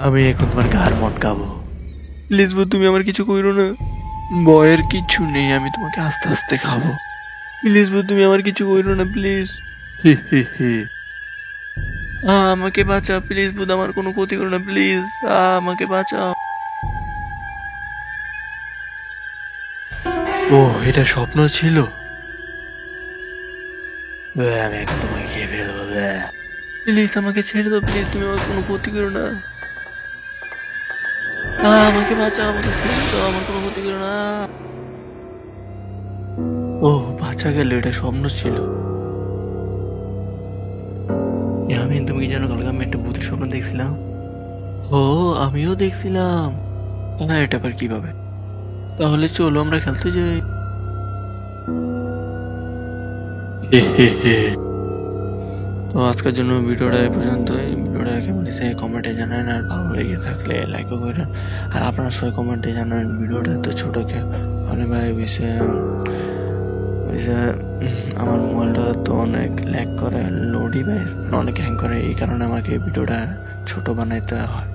আমি এখন তোমার ঘাড় মটকাবো। প্লিজ বউ, তুমি আমার কিছু কইরো না। ভয়ের কিছু নেই, আমি তোমাকে আস্তে আস্তে খাবো। প্লিজ বউ, তুমি আমার কিছু কইরো না, প্লিজ। হে হে হে। আমাকে বাঁচাও প্লিজ বুধ, আমার কোনো ক্ষতি করো না প্লিজ। আমাকে বাঁচাও। ও, এটা স্বপ্ন ছিল। আমি এখন তোমাকে খেয়ে ফেলবো। প্লিজ আমাকে ছেড়ে দাও, প্লিজ তুমি আমার কোনো ক্ষতি করো না। আমাকে বাঁচাও, আমাকে ছেড়ে দাও, আমার কোনো ক্ষতি করো না। ও, বাঁচা গেল, এটা স্বপ্ন ছিল। আমি তুমি কি জানো, কালকে আমি একটা ভূতের স্বপ্ন দেখছিলাম। ও, আমিও দেখছিলাম। হ্যাঁ, এটা আবার কিভাবে? তাহলে চলো আমরা খেলতে যাই। তো আজকের জন্য ভিডিওটা এই পর্যন্তই। ভিডিওটা কেমন হয়েছে কমেন্টে জানান, আর ভালো লেগে থাকলে লাইকও করেন। আর আপনারা সবাই কমেন্টে জানান ভিডিওটা তো ছোট কেন। মানে ভাই আমার মোবাইলটা তো অনেক ল্যাগ করে, লো ডিভাইস অনেক হ্যাং করে, এই কারণে আমাকে ভিডিওটা ছোট বানাইতে হয়।